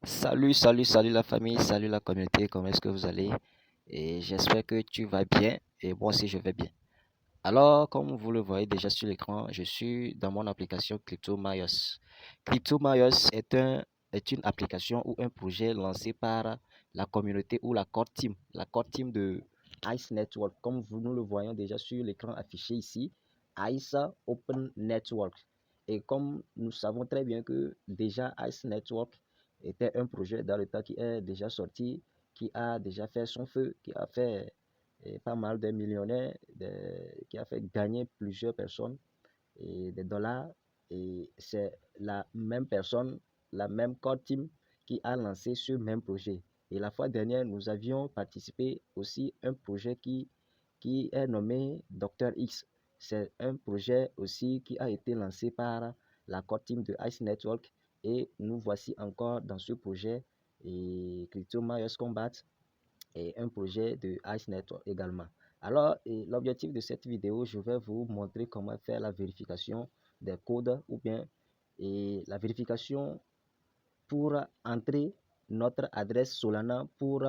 Salut la famille, salut la communauté, comment est-ce que vous allez? Et j'espère que tu vas bien et moi aussi je vais bien. Alors, comme vous le voyez déjà sur l'écran, je suis dans mon application CryptoMaios. CryptoMaios est une application ou un projet lancé par la communauté ou la core team de ICE Network. Comme nous le voyons déjà sur l'écran affiché ici, ICE Open Network. Et comme nous savons très bien que déjà ICE Network était un projet dans le temps qui est déjà sorti, qui a déjà fait son feu, qui a fait pas mal de millionnaires, qui a fait gagner plusieurs personnes et des dollars. Et c'est la même personne, la même core team qui a lancé ce même projet. Et la fois dernière, nous avions participé aussi à un projet qui est nommé Dr. X. C'est un projet aussi qui a été lancé par la core team de Ice Network. Et nous voici encore dans ce projet et Crypto Myers Combat et un projet de Ice Network également. Alors, l'objectif de cette vidéo, je vais vous montrer comment faire la vérification des codes ou bien la vérification pour entrer notre adresse Solana pour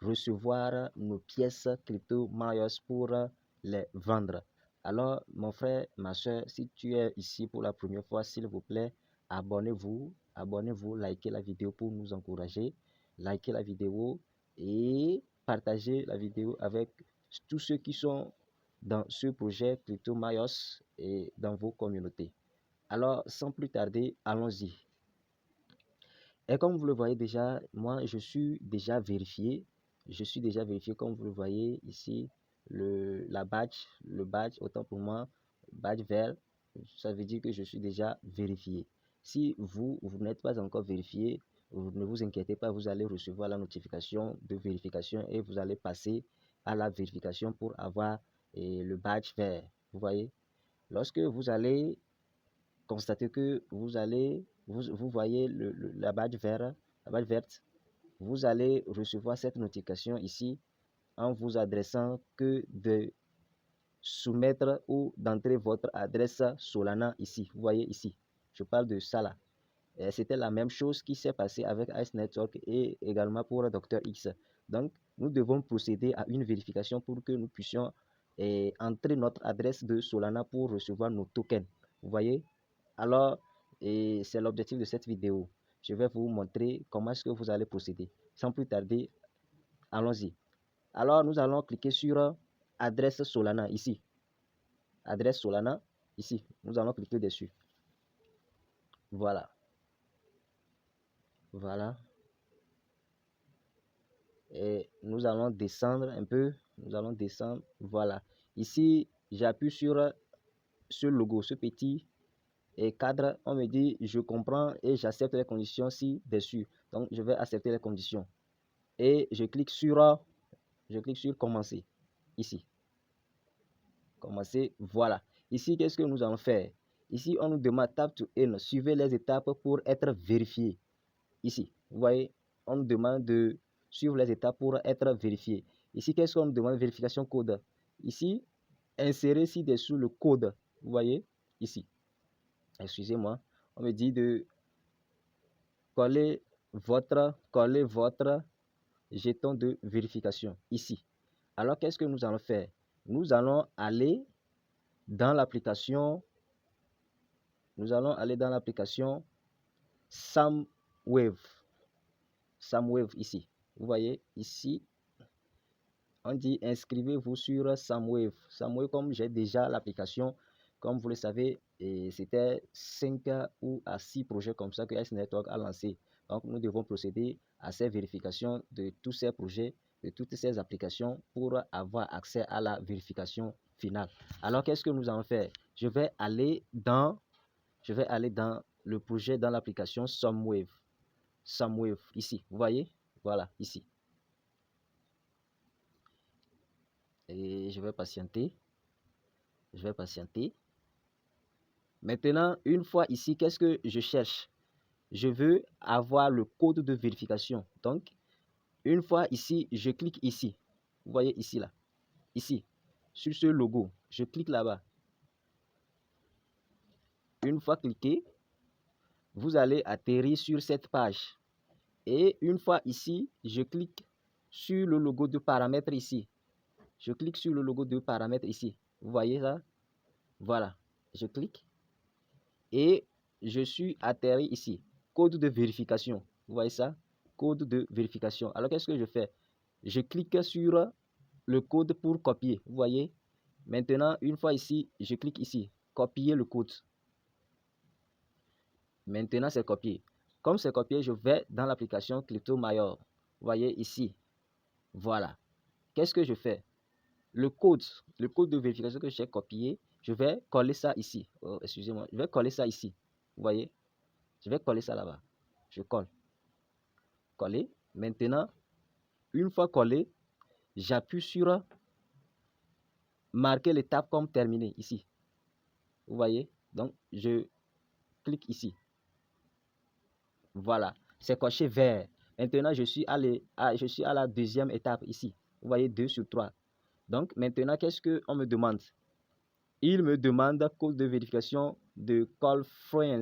recevoir nos pièces crypto Myos pour les vendre. Alors, mon frère, ma soeur, si tu es ici pour la première fois, s'il vous plaît, abonnez-vous, likez la vidéo pour nous encourager, likez la vidéo et partagez la vidéo avec tous ceux qui sont dans ce projet Crypto Myos et dans vos communautés. Alors, sans plus tarder, allons-y. Et comme vous le voyez déjà, moi, je suis déjà vérifié. Je suis déjà vérifié, comme vous le voyez ici, le badge, autant pour moi, badge vert, ça veut dire que je suis déjà vérifié. Si vous n'êtes pas encore vérifié, ne vous inquiétez pas, vous allez recevoir la notification de vérification et vous allez passer à la vérification pour avoir le badge vert. Vous voyez, lorsque vous allez constatez que vous voyez la badge verte, vous allez recevoir cette notification ici en vous adressant que de soumettre ou d'entrer votre adresse Solana ici. Vous voyez ici, je parle de ça là. C'était la même chose qui s'est passé avec Ice Network et également pour Dr. X. Donc, nous devons procéder à une vérification pour que nous puissions entrer notre adresse de Solana pour recevoir nos tokens. Vous voyez? Alors, c'est l'objectif de cette vidéo. Je vais vous montrer comment est-ce que vous allez procéder. Sans plus tarder, allons-y. Alors, nous allons cliquer sur adresse Solana ici. Adresse Solana ici. Nous allons cliquer dessus. Voilà. Voilà. Et nous allons descendre un peu. Nous allons descendre. Voilà. Ici, j'appuie sur ce logo, ce petit cadre. On me dit, je comprends et j'accepte les conditions ci-dessus. Donc, je vais accepter les conditions. Et je clique sur commencer. Ici. Commencer. Voilà. Ici, qu'est-ce que nous allons faire? Ici, on nous demande tap to earn. Suivez les étapes pour être vérifié. Ici, vous voyez, on nous demande de suivre les étapes pour être vérifié. Ici, qu'est-ce qu'on nous demande? Vérification code. Ici, insérez ci-dessous le code. Vous voyez, ici. Excusez-moi. On me dit de coller votre jeton de vérification. Ici. Alors, qu'est-ce que nous allons faire? Nous allons aller dans l'application. Nous allons aller dans l'application SamWave. SamWave ici. Vous voyez, ici, on dit inscrivez-vous sur SamWave. SamWave, comme j'ai déjà l'application, comme vous le savez, c'était 5 ou à 6 projets comme ça que Ice Network a lancé. Donc, nous devons procéder à ces vérifications de tous ces projets, de toutes ces applications pour avoir accès à la vérification finale. Alors, qu'est-ce que nous allons faire? Je vais aller dans le projet, dans l'application SamWave. SamWave, ici, vous voyez? Voilà, ici. Et je vais patienter. Je vais patienter. Maintenant, une fois ici, qu'est-ce que je cherche? Je veux avoir le code de vérification. Donc, une fois ici, je clique ici. Vous voyez ici, là. Ici, sur ce logo. Je clique là-bas. Une fois cliqué, vous allez atterrir sur cette page. Et une fois ici, je clique sur le logo de paramètres ici. Je clique sur le logo de paramètres ici. Vous voyez ça? Voilà. Je clique et je suis atterri ici. Code de vérification. Vous voyez ça? Code de vérification. Alors, qu'est-ce que je fais? Je clique sur le code pour copier. Vous voyez? Maintenant, une fois ici, je clique ici. Copier le code. Maintenant, c'est copié. Comme c'est copié, je vais dans l'application CryptoMayor. Vous voyez ici. Voilà. Qu'est-ce que je fais? Le code de vérification que j'ai copié, je vais coller ça ici. Oh, excusez-moi, je vais coller ça ici. Vous voyez? Je vais coller ça là-bas. Je colle. Coller. Maintenant, une fois collé, j'appuie sur marquer l'étape comme terminée ici. Vous voyez? Donc, je clique ici. Voilà. C'est coché vert. Maintenant, je suis à la deuxième étape ici. Vous voyez, 2 sur 3. Donc, maintenant, qu'est-ce qu'on me demande? Il me demande code de vérification de CallFriends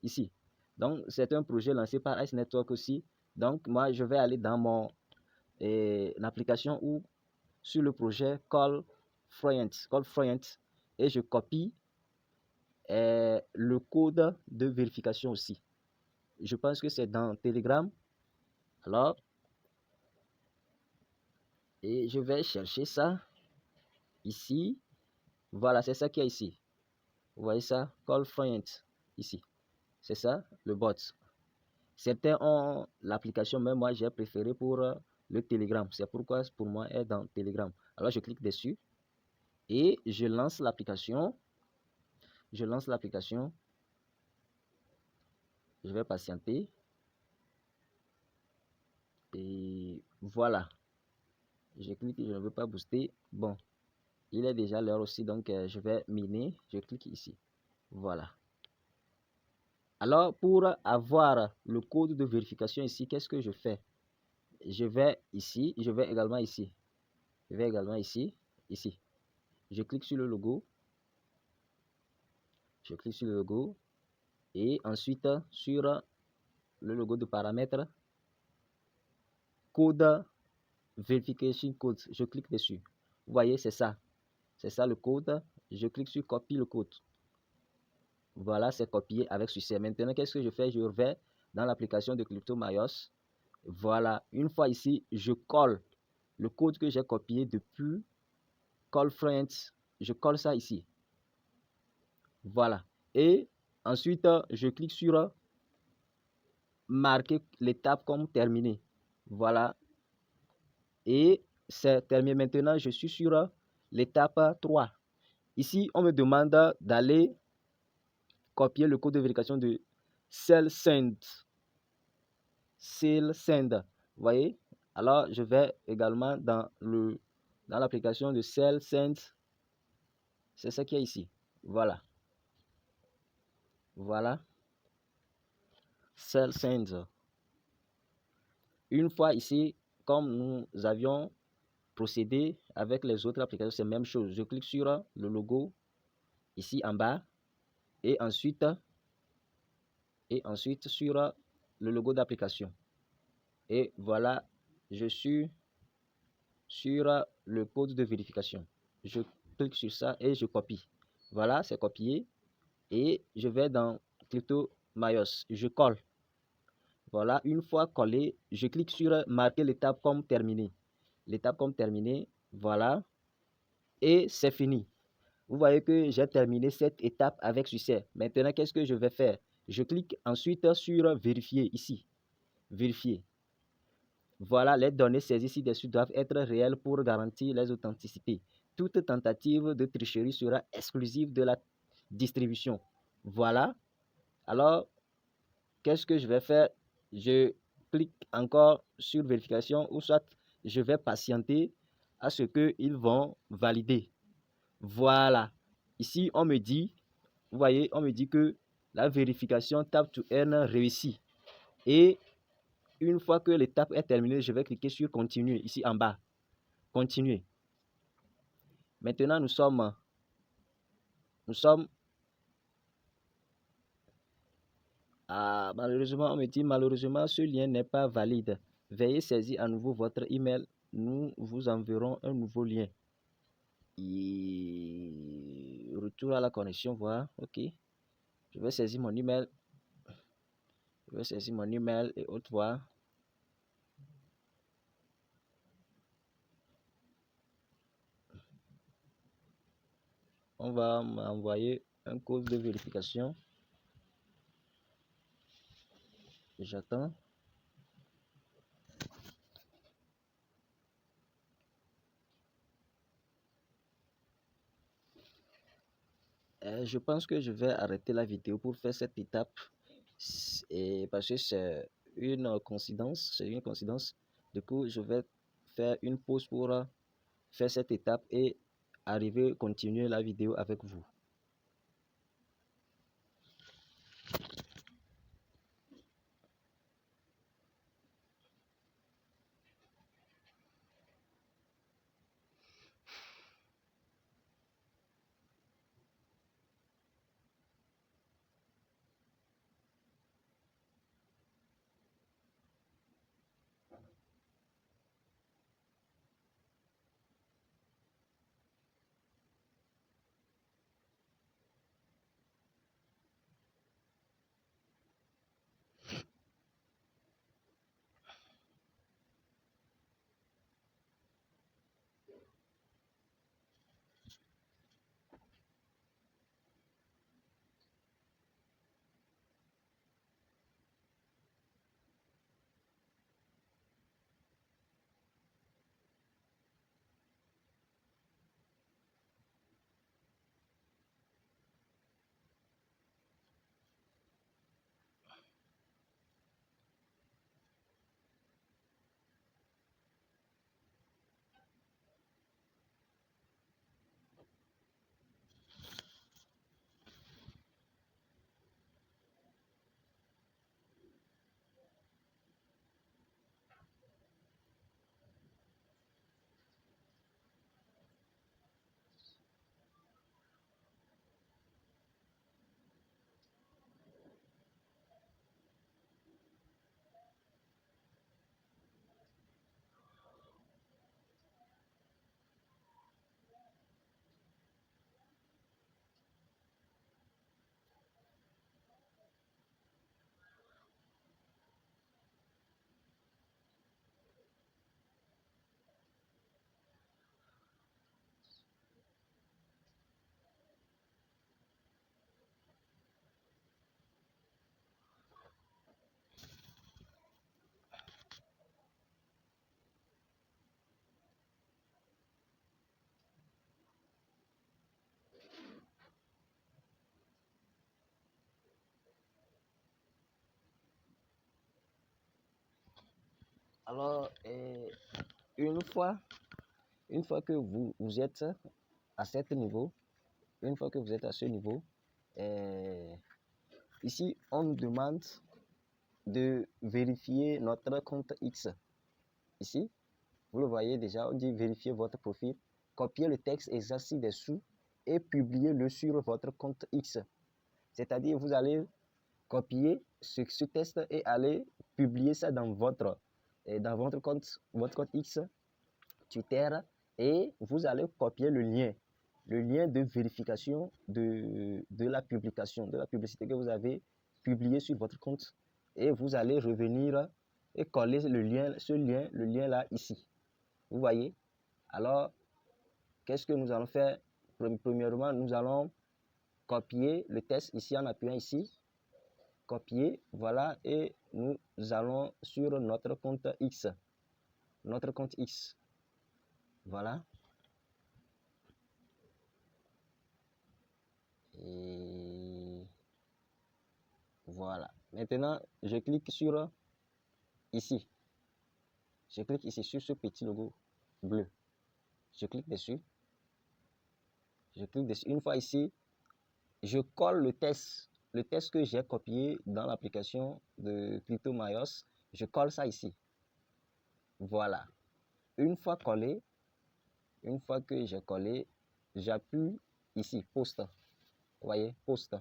ici. Donc, c'est un projet lancé par Ice Network aussi. Donc, moi, je vais aller dans mon application ou sur le projet CallFriends et je copie le code de vérification aussi. Je pense que c'est dans Telegram. Alors, et je vais chercher ça ici. Voilà, c'est ça qu'il y a ici. Vous voyez ça? CallFriends ici. C'est ça, le bot. Certains ont l'application, mais moi j'ai préféré pour le Telegram. C'est pourquoi pour moi est dans Telegram. Alors je clique dessus et je lance l'application. Je lance l'application. Je vais patienter. Et voilà. Je clique, je ne veux pas booster. Bon, il est déjà l'heure aussi, donc je vais miner. Je clique ici. Voilà. Alors, pour avoir le code de vérification ici, qu'est-ce que je fais? Je vais ici, je vais également ici. Je vais également ici, ici. Je clique sur le logo. Je clique sur le logo. Et ensuite, sur le logo de paramètres, code verification code. Je clique dessus. Vous voyez, c'est ça. C'est ça le code. Je clique sur copie le code. Voilà, c'est copié avec succès. Maintenant, qu'est-ce que je fais? Je vais dans l'application de CryptoMayos. Voilà, une fois ici, je colle le code que j'ai copié depuis CallFriends. Je colle ça ici. Voilà. Et ensuite, je clique sur marquer l'étape comme terminée. Voilà. Et c'est terminé. Maintenant, je suis sur l'étape 3. Ici, on me demande d'aller copier le code de vérification de SellSend. Vous voyez? Alors, je vais également dans l'application de SellSend. C'est ça qu'il y a ici. Voilà. Voilà. SellSend. Une fois ici, comme nous avions procédé avec les autres applications, c'est la même chose. Je clique sur le logo ici en bas et ensuite sur le logo d'application. Et voilà, je suis sur le code de vérification. Je clique sur ça et je copie. Voilà, c'est copié. Et je vais dans CryptoMayos. Je colle. Voilà, une fois collé, je clique sur marquer l'étape comme terminée. L'étape comme terminée, voilà. Et c'est fini. Vous voyez que j'ai terminé cette étape avec succès. Maintenant, qu'est-ce que je vais faire? Je clique ensuite sur vérifier ici. Vérifier. Voilà, les données saisies ci-dessus doivent être réelles pour garantir les authenticités. Toute tentative de tricherie sera exclusive de la distribution. Voilà. Alors, qu'est-ce que je vais faire? Je clique encore sur vérification ou soit je vais patienter à ce qu'ils vont valider. Voilà. Ici, on me dit, vous voyez, on me dit que la vérification Tap to Earn réussit. Et une fois que l'étape est terminée, je vais cliquer sur continuer ici en bas. Continuer. Maintenant, nous sommes Ah, malheureusement, on me dit malheureusement, ce lien n'est pas valide. Veuillez saisir à nouveau votre email. Nous vous enverrons un nouveau lien. Et retour à la connexion, voilà. Ok. Je vais saisir mon email. Je vais saisir mon email et autres voir. On va m'envoyer un code de vérification. J'attends. Je pense que je vais arrêter la vidéo pour faire cette étape. Et parce que c'est une coïncidence. C'est une coïncidence. Du coup, je vais faire une pause pour faire cette étape et arriver, continuer la vidéo avec vous. Alors, une fois, une fois que vous êtes à ce niveau, une fois que vous êtes à ce niveau, ici, on nous demande de vérifier notre compte X. Ici, vous le voyez déjà, on dit vérifier votre profil, copier le texte exact ci-dessous et publier-le sur votre compte X. C'est-à-dire, vous allez copier ce texte et aller publier ça dans votre compte X, Twitter, et vous allez copier le lien de vérification de la publication, de la publicité que vous avez publiée sur votre compte, et vous allez revenir et coller le lien là ici. Vous voyez? Alors, qu'est-ce que nous allons faire? Premièrement, nous allons copier le texte ici en appuyant ici, copier, voilà, et nous allons sur notre compte X, voilà. Et voilà. Maintenant, je clique sur ici. Je clique ici sur ce petit logo bleu. Je clique dessus. Une fois ici, je colle le test que j'ai copié dans l'application de CryptoMaios. Je colle ça ici. Voilà. Une fois collé, une fois que j'ai collé, j'appuie ici, poste. Vous voyez, poste.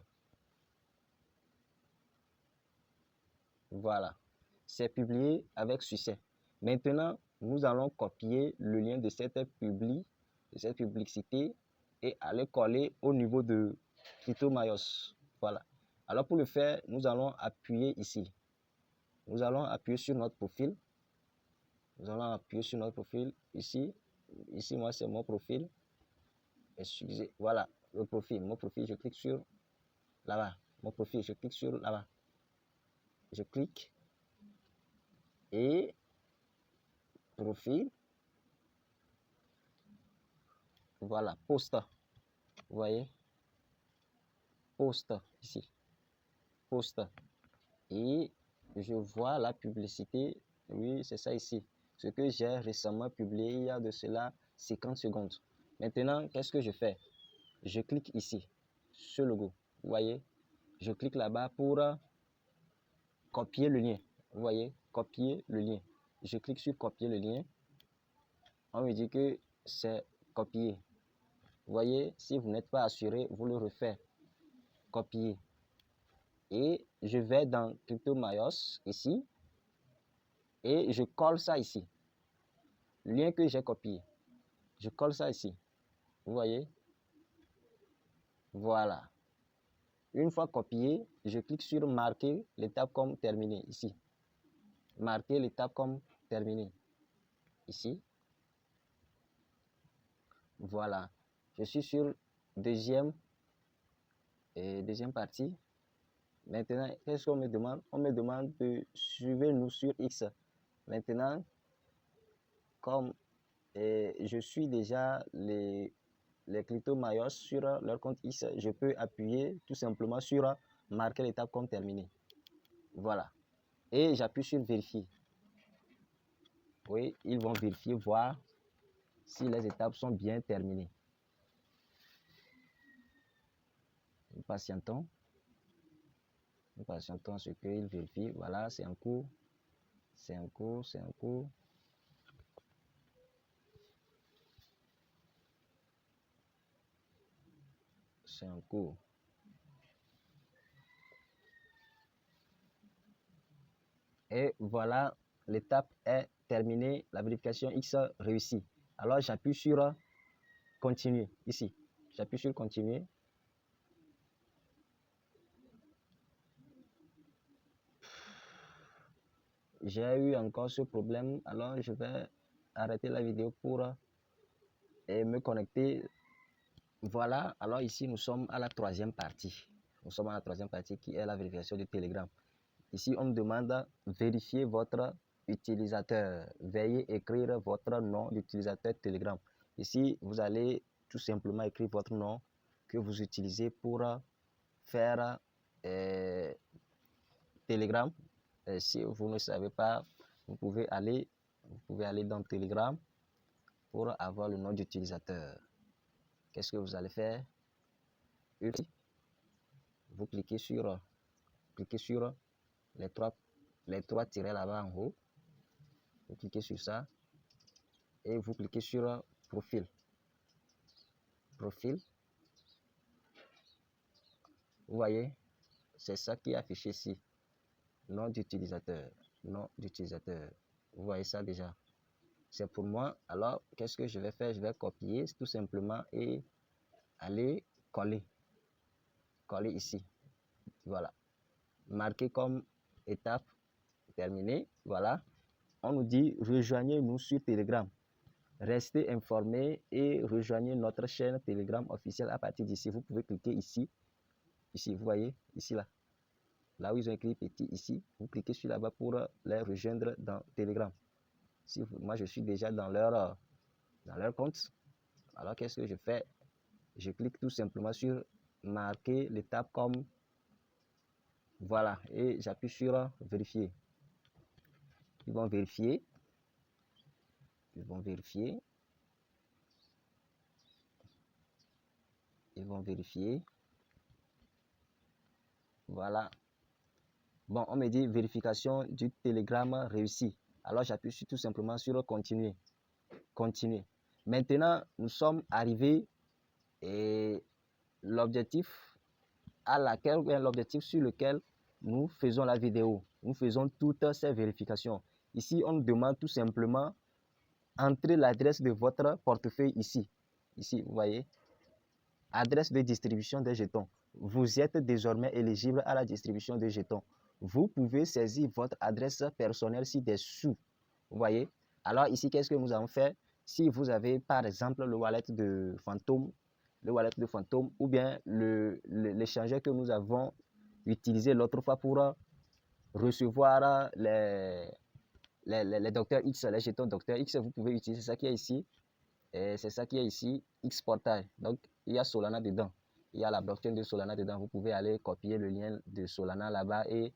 Voilà. C'est publié avec succès. Maintenant, nous allons copier le lien de cette publicité et aller coller au niveau de CryptoMaios. Voilà. Alors pour le faire, nous allons appuyer ici. Nous allons appuyer sur notre profil. Nous allons appuyer sur notre profil ici. Ici, moi, c'est mon profil. Excusez, voilà, le profil. Mon profil, je clique sur là-bas. Mon profil, je clique sur là-bas. Je clique et profil. Voilà, poste. Vous voyez? Poste ici. Poste. Et je vois la publicité. Oui, c'est ça ici. Ce que j'ai récemment publié il y a de cela 50 secondes. Maintenant, qu'est-ce que je fais? Je clique ici, ce logo. Vous voyez? Je clique là-bas pour copier le lien. Vous voyez? Copier le lien. Je clique sur copier le lien. On me dit que c'est copié. Vous voyez? Si vous n'êtes pas assuré, vous le refaites. Copier. Et je vais dans CryptoMaios ici. Et je colle ça ici. Le lien que j'ai copié. Je colle ça ici. Vous voyez? Voilà. Une fois copié, je clique sur marquer l'étape comme terminée ici. Marquer l'étape comme terminée ici. Voilà. Je suis sur deuxième partie. Maintenant, qu'est-ce qu'on me demande? On me demande de suivre nous sur X. Maintenant, comme je suis déjà les CryptoMaios sur leur compte X, je peux appuyer tout simplement sur marquer l'étape comme terminée. Voilà. Et j'appuie sur vérifier. Oui, ils vont vérifier, voir si les étapes sont bien terminées. Nous patientons. Nous patientons ce qu'ils vérifient. Voilà, c'est en cours. C'est en cours, c'est en cours. C'est en cours. Et voilà, l'étape est terminée. La vérification X réussie. Alors, j'appuie sur continuer ici. J'appuie sur continuer. J'ai eu encore ce problème. Alors, je vais arrêter la vidéo pour me connecter. Voilà. Alors, ici, nous sommes à la troisième partie. Nous sommes à la troisième partie qui est la vérification du Telegram. Ici, on me demande vérifier votre utilisateur. Veuillez écrire votre nom d'utilisateur Telegram. Ici, vous allez tout simplement écrire votre nom que vous utilisez pour faire Telegram. Si vous ne savez pas, vous pouvez aller dans Telegram pour avoir le nom d'utilisateur. Qu'est-ce que vous allez faire? Vous cliquez sur les trois tirets là-bas en haut. Vous cliquez sur ça et vous cliquez sur profil. Profil. Vous voyez, c'est ça qui est affiché ici. Nom d'utilisateur. Nom d'utilisateur. Vous voyez ça déjà. C'est pour moi. Alors, qu'est-ce que je vais faire? Je vais copier tout simplement et aller coller. Coller ici. Voilà. Marquer comme étape terminée. Voilà. On nous dit rejoignez-nous sur Telegram. Restez informés et rejoignez notre chaîne Telegram officielle à partir d'ici. Vous pouvez cliquer ici. Ici, vous voyez, ici, là. Là où ils ont écrit petit ici, vous cliquez sur là-bas pour les rejoindre dans Telegram. Moi, je suis déjà dans leur compte. Alors, qu'est-ce que je fais? Je clique tout simplement sur marquer l'étape comme voilà et j'appuie sur vérifier. Ils vont vérifier. Ils vont vérifier. Ils vont vérifier. Voilà. Bon, on me dit vérification du Telegram réussi. Alors, j'appuie tout simplement sur continuer. Continuer. Maintenant, nous sommes arrivés et l'objectif sur lequel nous faisons la vidéo, nous faisons toutes ces vérifications. Ici, on nous demande tout simplement entrer l'adresse de votre portefeuille ici. Ici, vous voyez, adresse de distribution des jetons. Vous êtes désormais éligible à la distribution de jetons. Vous pouvez saisir votre adresse personnelle ci-dessous. Vous voyez? Alors ici, qu'est-ce que nous avons fait? Si vous avez par exemple le wallet de Phantom, ou bien l'échangeur que nous avons utilisé l'autre fois pour recevoir les Dr X, les jetons Dr X, vous pouvez utiliser ça qui est ici. Et c'est ça qui est ici, X Portail. Donc, il y a Solana dedans. Il y a la blockchain de Solana dedans. Vous pouvez aller copier le lien de Solana là-bas et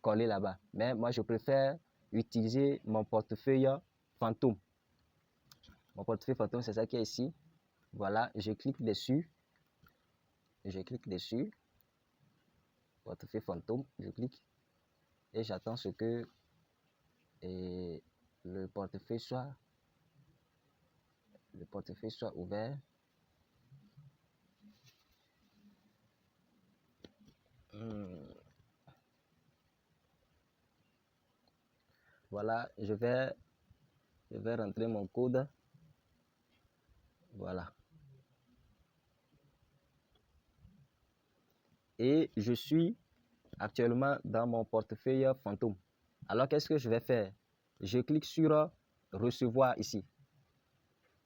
coller là-bas. Mais moi, je préfère utiliser mon portefeuille Phantom. Mon portefeuille Phantom, c'est ça qui est ici. Voilà, je clique dessus. Portefeuille Phantom, je clique. Et j'attends ce que le portefeuille soit ouvert. Voilà, je vais rentrer mon code. Voilà. Et je suis actuellement dans mon portefeuille Phantom. Alors, qu'est-ce que je vais faire? Je clique sur recevoir ici.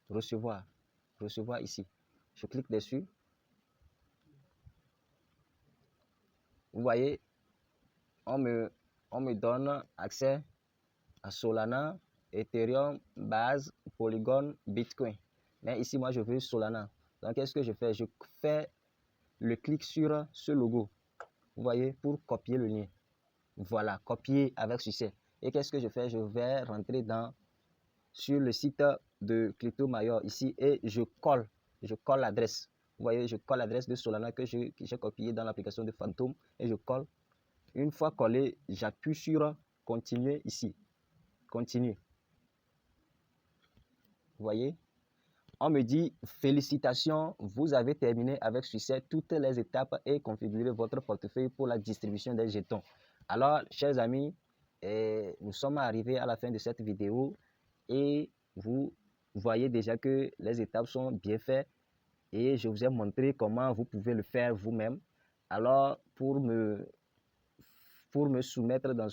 Recevoir ici. Je clique dessus. Vous voyez, on me donne accès à Solana, Ethereum, Base, Polygon, Bitcoin. Mais ici, moi, je veux Solana. Donc, qu'est-ce que je fais? Je fais le clic sur ce logo. Vous voyez, pour copier le lien. Voilà, copier avec succès. Et qu'est-ce que je fais? Je vais rentrer sur le site de CryptoMayor ici et je colle l'adresse. Vous voyez, je colle l'adresse de Solana que j'ai copié dans l'application de Phantom et je colle. Une fois collé, j'appuie sur continuer ici. Continue. Vous voyez? On me dit félicitations, vous avez terminé avec succès toutes les étapes et configuré votre portefeuille pour la distribution des jetons. Alors, chers amis, nous sommes arrivés à la fin de cette vidéo et vous voyez déjà que les étapes sont bien faites et je vous ai montré comment vous pouvez le faire vous-même. Alors, pour me soumettre dans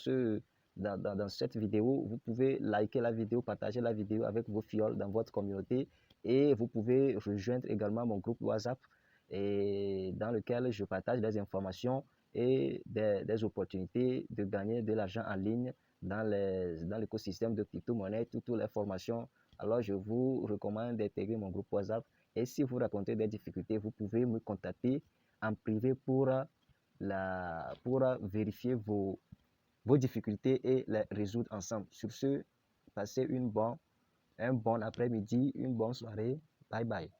cette vidéo, vous pouvez liker la vidéo, partager la vidéo avec vos fioles dans votre communauté et vous pouvez rejoindre également mon groupe WhatsApp dans lequel je partage des informations et des opportunités de gagner de l'argent en ligne dans l'écosystème de crypto-monnaie, toutes les formations. Alors, je vous recommande d'intégrer mon groupe WhatsApp et si vous rencontrez des difficultés, vous pouvez me contacter en privé pour vérifier vos difficultés et les résoudre ensemble. Sur ce, passez un bon après-midi, une bonne soirée. Bye bye.